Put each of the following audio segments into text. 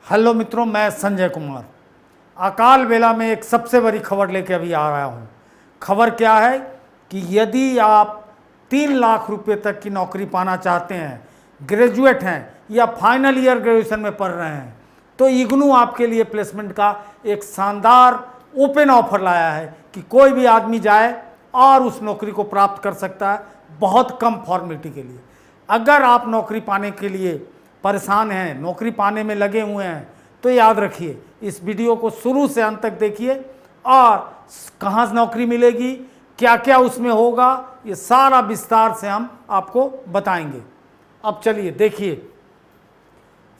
Hello मित्रों, मैं संजय कुमार अकाल बेला में एक सबसे बड़ी खबर लेके अभी आ रहा हूँ। खबर क्या है कि यदि आप 3 लाख रुपए तक की नौकरी पाना चाहते हैं, ग्रेजुएट हैं या फाइनल ईयर ग्रेजुएशन में पढ़ रहे हैं, तो इग्नू आपके लिए प्लेसमेंट का एक शानदार ओपन ऑफर लाया है कि कोई भी आदमी जाए और उस नौकरी को प्राप्त कर सकता है बहुत कम फॉर्मेलिटी के लिए। अगर आप नौकरी पाने के लिए परेशान हैं, नौकरी पाने में लगे हुए हैं, तो याद रखिए, इस वीडियो को शुरू से अंत तक देखिए और कहाँ से नौकरी मिलेगी, क्या क्या उसमें होगा, ये सारा विस्तार से हम आपको बताएंगे। अब चलिए देखिए,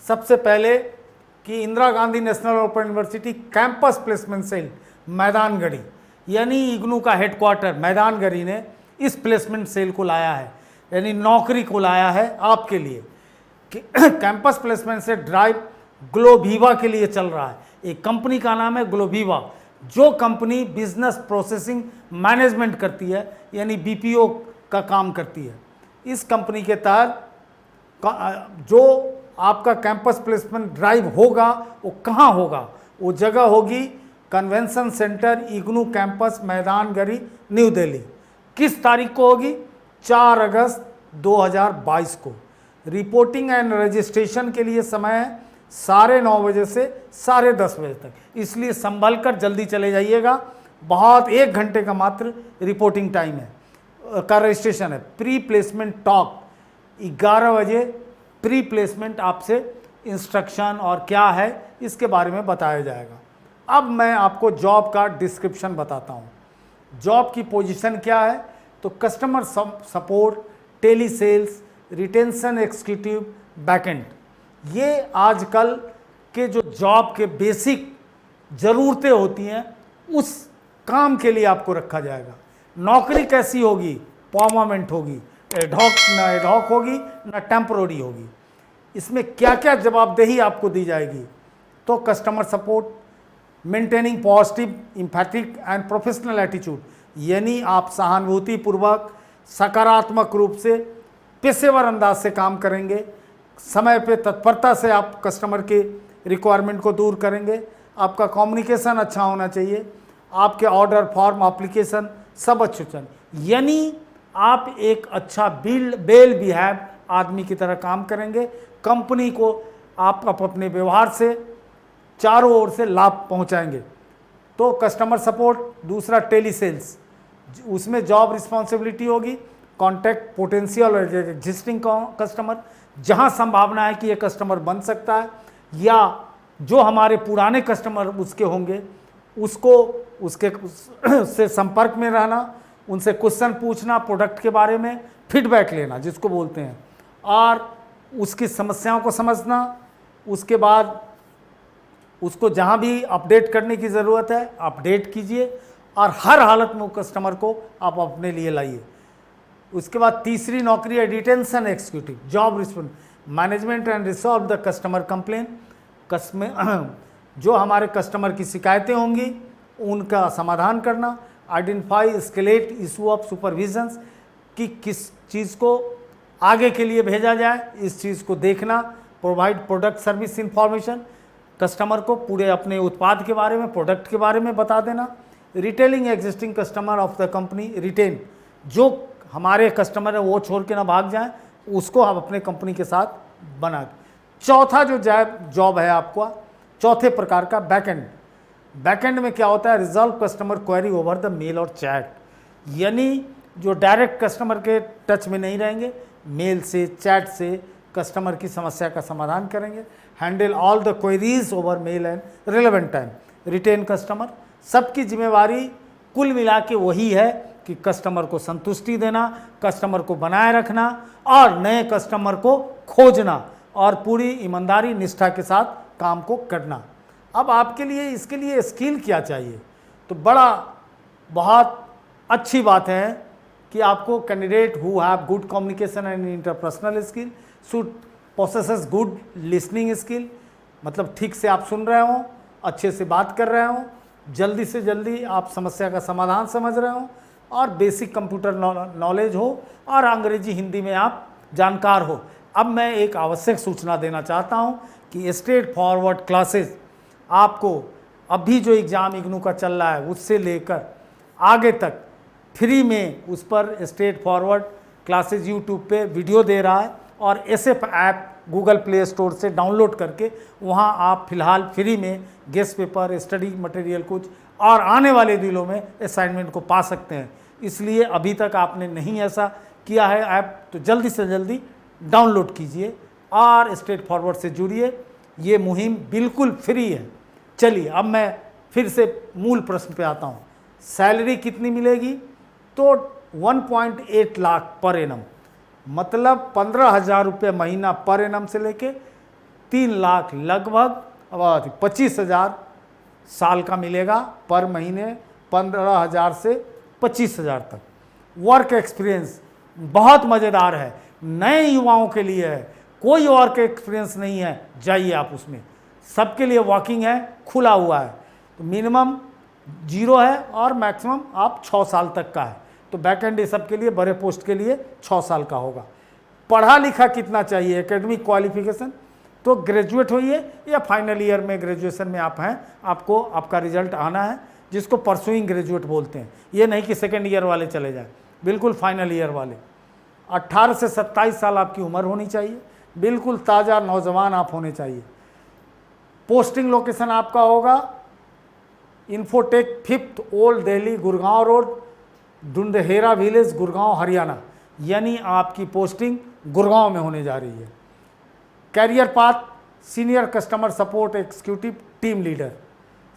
सबसे पहले कि Indira Gandhi national open university campus placement cell Maidangarhi यानी इग्नू का हेडक्वार्टर मैदानगढ़ी ने इस प्लेसमेंट सेल को लाया है, यानी नौकरी को लाया है आपके लिए कि कैंपस प्लेसमेंट से ड्राइव ग्लोवीवा के लिए चल रहा है। एक कंपनी का नाम है ग्लोवीवा, जो कंपनी बिजनेस प्रोसेसिंग मैनेजमेंट करती है, यानी बीपीओ का काम करती है। इस कंपनी के तहत जो आपका कैंपस प्लेसमेंट ड्राइव होगा वो कहाँ होगा? वो जगह होगी convention centre IGNOU campus Maidangarhi new Delhi. किस तारीख को होगी? 4 अगस्त 2022 को। रिपोर्टिंग एंड रजिस्ट्रेशन के लिए समय है 9:30 बजे से 10:30 बजे तक, इसलिए संभल कर जल्दी चले जाइएगा। बहुत 1 घंटे का मात्र रिपोर्टिंग टाइम है का रजिस्ट्रेशन है। प्री प्लेसमेंट टॉक 11 बजे प्री प्लेसमेंट आपसे इंस्ट्रक्शन और क्या है इसके बारे में बताया जाएगा। अब मैं आपको जॉब का डिस्क्रिप्शन बताता हूँ। जॉब की पोजीशन क्या है? तो customer support, tele sales, retention executive, backend, ये आजकल के जो जॉब के बेसिक ज़रूरतें होती हैं उस काम के लिए आपको रखा जाएगा। नौकरी कैसी होगी? परमानेंट होगी, एडहॉक होगी ना टेम्पररी होगी। इसमें क्या क्या जवाबदेही आपको दी जाएगी? तो customer support, maintaining positive, empathic and professional attitude, यानी आप सहानुभूतिपूर्वक, सकारात्मक रूप से, पेशेवर अंदाज से काम करेंगे। समय पे तत्परता से आप कस्टमर के रिक्वायरमेंट को दूर करेंगे। आपका कम्युनिकेशन अच्छा होना चाहिए। आपके ऑर्डर फॉर्म, एप्लीकेशन सब अच्छे चाहिए, यानी आप एक अच्छा वेल बिहेव आदमी की तरह काम करेंगे। कंपनी को आप अपने व्यवहार से चारों ओर से लाभ पहुंचाएंगे। तो कस्टमर सपोर्ट। दूसरा टेली सेल्स, उसमें जॉब रिस्पॉन्सिबिलिटी होगी कॉन्टैक्ट पोटेंशियल और एग्जिस्टिंग कस्टमर, जहां संभावना है कि ये कस्टमर बन सकता है या जो हमारे पुराने कस्टमर उसके होंगे उसको उसके से संपर्क में रहना, उनसे क्वेश्चन पूछना, प्रोडक्ट के बारे में फीडबैक लेना जिसको बोलते हैं, और उसकी समस्याओं को समझना। उसके बाद उसको जहां भी अपडेट करने की ज़रूरत है अपडेट कीजिए और हर हालत में कस्टमर को आप अपने लिए लाइए। उसके बाद तीसरी नौकरी है retention executive, job response management and resolve the customer complain. जो हमारे कस्टमर की शिकायतें होंगी उनका समाधान करना। आइडेंटिफाई एस्केलेट इशू ऑफ सुपरविजन्स, कि किस चीज़ को आगे के लिए भेजा जाए, इस चीज़ को देखना। Provide product service information, customer को पूरे अपने उत्पाद के बारे में, प्रोडक्ट के बारे में बता देना। Retailing existing customer of the company, retain, जो हमारे कस्टमर है वो छोड़ के ना भाग जाएं, उसको आप अपने कंपनी के साथ बना। चौथा जो जॉब है आपका, चौथे प्रकार का बैकएंड। बैकएंड में क्या होता है? Resolve customer query over the mail और चैट, यानी जो डायरेक्ट कस्टमर के टच में नहीं रहेंगे, मेल से, चैट से कस्टमर की समस्या का समाधान करेंगे। Handle all the queries over mail and relevant time. Retain customer, सबकी जिम्मेवारी कुल मिला के वही है कि कस्टमर को संतुष्टि देना, कस्टमर को बनाए रखना और नए कस्टमर को खोजना और पूरी ईमानदारी निष्ठा के साथ काम को करना। अब आपके लिए इसके लिए स्किल क्या चाहिए? तो बहुत अच्छी बात है कि आपको candidate who have good communication and interpersonal skill should possesses good listening skill, मतलब ठीक से आप सुन रहे हो, अच्छे से बात कर रहे हो, जल्दी से जल्दी आप समस्या का समाधान समझ रहे हो और बेसिक कंप्यूटर नॉलेज हो और अंग्रेजी हिंदी में आप जानकार हो। अब मैं एक आवश्यक सूचना देना चाहता हूं कि स्ट्रेट फॉरवर्ड क्लासेस आपको अभी जो एग्ज़ाम इग्नू का चल रहा है उससे लेकर आगे तक फ्री में उस पर स्ट्रेट फॉरवर्ड क्लासेस यूट्यूब पे वीडियो दे रहा है, और SF app Google play store से डाउनलोड करके वहाँ आप फिलहाल फ्री में गेस्ट पेपर, स्टडी मटेरियल कुछ और आने वाले दिनों में असाइनमेंट को पा सकते हैं। इसलिए अभी तक आपने नहीं ऐसा किया है ऐप तो जल्दी से जल्दी डाउनलोड कीजिए और स्ट्रेट फॉरवर्ड से जुड़िए। ये मुहिम बिल्कुल फ्री है। चलिए अब मैं फिर से मूल प्रश्न पे आता हूँ। सैलरी कितनी मिलेगी? तो 1.8 लाख पर एनम, मतलब 15,000 रुपये महीना पर एनम से लेके 3 लाख लगभग 25,000 साल का मिलेगा पर महीने, 15,000 से 25,000 तक। वर्क एक्सपीरियंस बहुत मज़ेदार है, नए युवाओं के लिए है, कोई वर्क एक्सपीरियंस नहीं है, जाइए आप उसमें, सबके लिए वॉकिंग है, खुला हुआ है। तो मिनिमम 0 है और मैक्सिमम आप 6 साल तक का है। तो बैक एंड ये सब के लिए, बड़े पोस्ट के लिए 6 साल का होगा। पढ़ा लिखा कितना चाहिए? एकेडमिक क्वालिफिकेशन तो ग्रेजुएट होइए या फाइनल ईयर में ग्रेजुएशन में आप हैं, आपको आपका रिजल्ट आना है, जिसको परसुइंग ग्रेजुएट बोलते हैं। ये नहीं कि सेकेंड ईयर वाले चले जाएं, बिल्कुल फाइनल ईयर वाले। 18 से 27 साल आपकी उम्र होनी चाहिए, बिल्कुल ताज़ा नौजवान आप होने चाहिए। पोस्टिंग लोकेशन आपका होगा infotech 5th old Delhi Gurgaon road, Dhundhera village, Gurgaon Haryana, यानी आपकी पोस्टिंग गुड़गांव में होने जा रही है। Career path senior customer support executive team leader.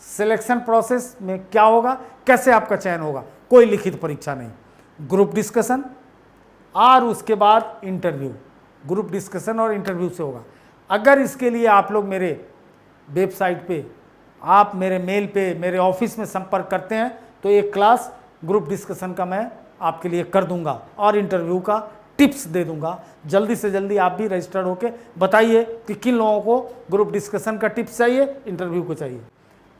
Selection process में क्या होगा, कैसे आपका चयन होगा? कोई लिखित परीक्षा नहीं, ग्रुप डिस्कशन और उसके बाद इंटरव्यू। ग्रुप डिस्कशन और इंटरव्यू से होगा। अगर इसके लिए आप लोग मेरे वेबसाइट पे, आप मेरे मेल पे, मेरे ऑफिस में संपर्क करते हैं तो एक क्लास ग्रुप डिस्कशन का मैं आपके लिए कर दूंगा और इंटरव्यू का टिप्स दे दूंगा। जल्दी से जल्दी आप भी रजिस्टर्ड होके बताइए कि किन लोगों को ग्रुप डिस्कशन का टिप्स चाहिए, इंटरव्यू को चाहिए।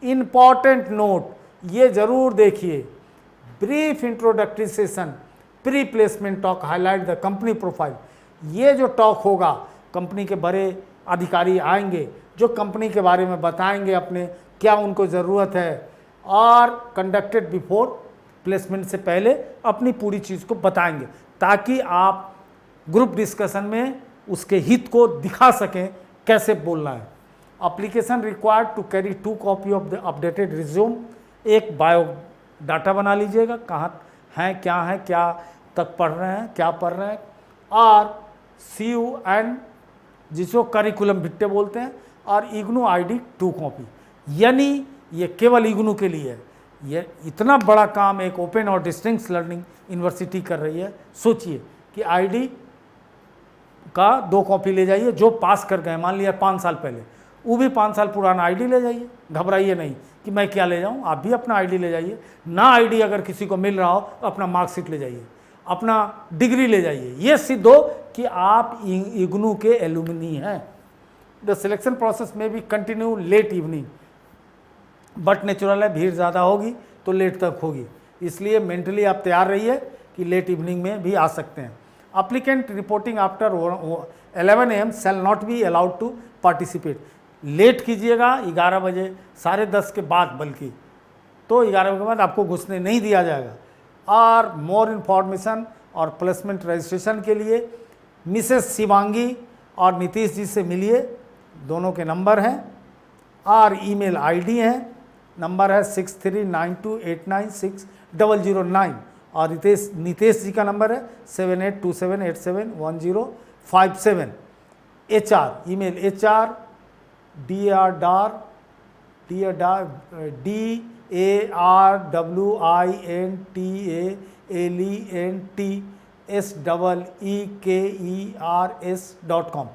इंपॉर्टेंट नोट ये जरूर देखिए, brief introductory session, pre placement talk, highlight the company profile. ये जो टॉक होगा, कंपनी के बड़े अधिकारी आएंगे जो कंपनी के बारे में बताएंगे, अपने क्या उनको ज़रूरत है, और कंडक्टेड बिफोर प्लेसमेंट से पहले अपनी पूरी चीज़ को बताएंगे, ताकि आप ग्रुप डिस्कशन में उसके हित को दिखा सकें कैसे बोलना है। Application required to carry 2 copy of the updated resume. एक बायो डाटा बना लीजिएगा, कहाँ हैं, क्या तक पढ़ रहे हैं, क्या पढ़ रहे हैं, और CUN जिसको करिकुलम विट्टे बोलते हैं, और इग्नू ID 2 कॉपी। यानी ये केवल इग्नू के लिए है। ये इतना बड़ा काम एक ओपन और डिस्टेंस लर्निंग यूनिवर्सिटी कर रही है। सोचिए कि ID का 2 कॉपी ले जाइए, जो पास कर गए, मान लिया 5 साल पहले, वो भी 5 साल पुराना ID ले जाइए। घबराइए नहीं कि मैं क्या ले जाऊँ, आप भी अपना ID ले जाइए। ना ID अगर किसी को मिल रहा हो तो अपना मार्कशीट ले जाइए, अपना डिग्री ले जाइए। ये सिद्ध हो कि आप इग्नू के एलुमनी हैं। द सिलेक्शन प्रोसेस में भी continue late evening, but natural है, भीड़ ज़्यादा होगी तो लेट तक होगी, इसलिए मेंटली आप तैयार रहिए कि लेट इवनिंग में भी आ सकते हैं। Applicant reporting after 11 AM shall not be allowed to participate. Late कीजिएगा 11 बजे, 10:30 के बाद, बल्कि तो 11 बजे के बाद आपको घुसने नहीं दिया जाएगा। और मोर इन्फॉर्मेशन और प्लेसमेंट रजिस्ट्रेशन के लिए मिसेस शिवांगी और नीतीश जी से मिलिए, दोनों के नंबर हैं और ईमेल ID है, नंबर है 6392896009, और नीतेश जी का नंबर है 7827871057। HR email HR darwintalentSEEKERS.com।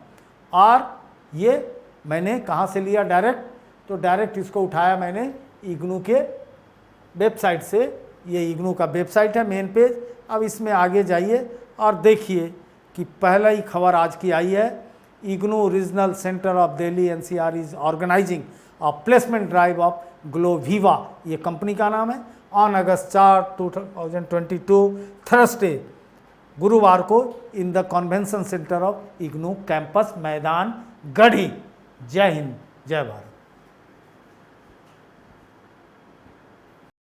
और ये मैंने कहाँ से लिया डायरेक्ट, तो डायरेक्ट इसको उठाया मैंने इग्नू के वेबसाइट से। ये इग्नू का वेबसाइट है, मेन पेज। अब इसमें आगे जाइए और देखिए कि पहला ही खबर आज की आई है, IGNOU regional centre of Delhi NCR is organising a placement drive of Gloviva, ये कंपनी का नाम है, ऑन अगस्त 4, 2022 थर्सडे, गुरुवार को, in the convention centre of IGNOU campus, मैदान गढ़ी। जय हिंद, जय भारत।